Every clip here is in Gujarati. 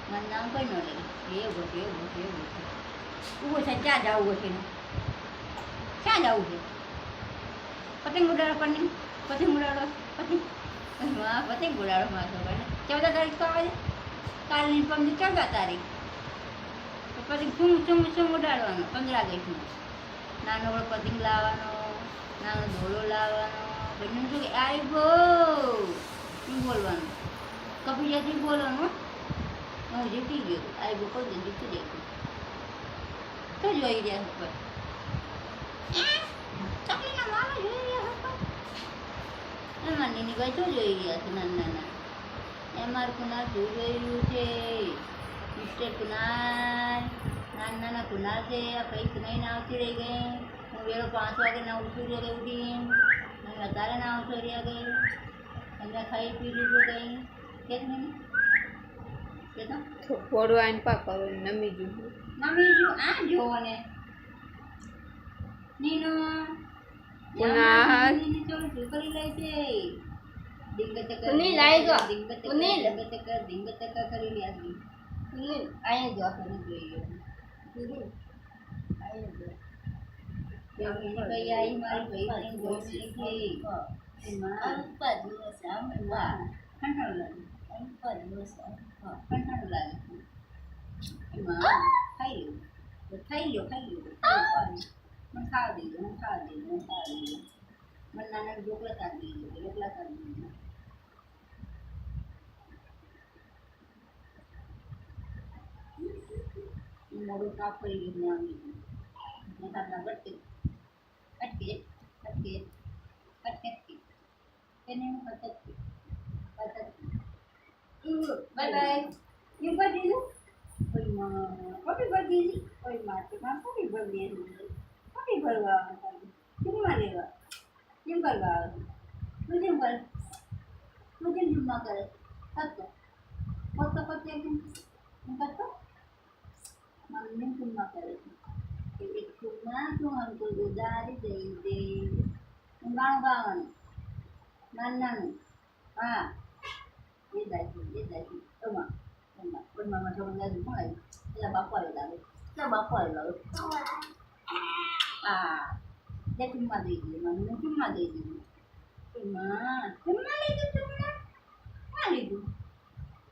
મારું નામ કોઈ ન લે એવું છે એવું છે એવું છે ઊભું છે ક્યાં જવું છે ક્યાં જવું છે પતંગ ઉડાડો પતંગ ઉડાડો પતંગ હા પતંગ ઉડાડો મારા છોકરાને 14 તારીખ તો આવે કાલની પમદી 14 તારીખ તો પછી ચૂમ ઉડાડવાનો 15 આગસ્ટનો નાનો પતંગ લાવવાનો નાનો દોરો લાવવાનો પછી શું કે આવ્યો શું બોલવાનું કપિયાથી બોલવાનું હું જીતી ગયો આવ્યો કોઈ દે જીતી જાય તો જોઈ રહ્યા ઉપર ચકલીના મામા જોઈ રહ્યા ઉપર એમાં નીની ભાઈ તો જોઈ રહ્યા છે નાના એમાં કુનાલ શું જોઈ રહ્યું છે મિસ્ટર કુનાલ નાના કુનાલ છે આ કઈ નહીં આવતી રહી ગઈ હું વેળો 5 વાગે ના ઉઠી રહ્યો ઉઠી અત્યારે ના આવતો રહ્યા ગઈ એમને ખાઈ પી લીધું ગઈ કે નહીં કે તો થોડું આઈને પાપા નમી જુ આ જોવો ને નીનો કુનાલ નીની ચોરી શું કરી લે છે કુનીલ આવી ગયો ડિંગતકા કરી લે છે કુનીલ આયા જો આપણે જોઈએ કુનીલ આયા જો ભાઈ આઈ મારી ભાઈ ને જોઈ છે એમાં અલ્પા દિવસ આમાં ઠંડો લાગે અલ્પા દિવસ ઠંડો લાગે એમાં ખાઈ લો મને ખાવા દેજો મને નાના ઢોકળા કાઢી દીધો મોડું કાપ કરી ગયું આવી મસાલા અટકે એને પતકે બાય બાય યુ પર દીધું કોપી ભર દીધી કોઈ માટે કોપી ભર દીધી કોપી ભરવા કેમાં લેવા કેમ કરવા આવે તું કેમ જમવા કરે કરતો કેમ કરતો મમ્મી જમવા કરે છે એક ચૂમા તું हमको ગુજારી દઈ દે ગાણું ગાવાનું નાનું હા એ દાખી એમાં મામા છોકરા દાદુ પણ આવ્યું એટલે બાપો લાવે હા જે ચુમ્મા દઈ દીધું મને ચુમ્મા દઈ દીધું ચુમ્મા લીધું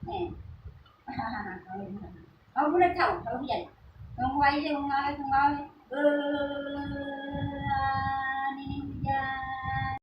હે હવે મને ખાવું હવે જાય ઊંઘ આવી જાય ઊંઘ આવે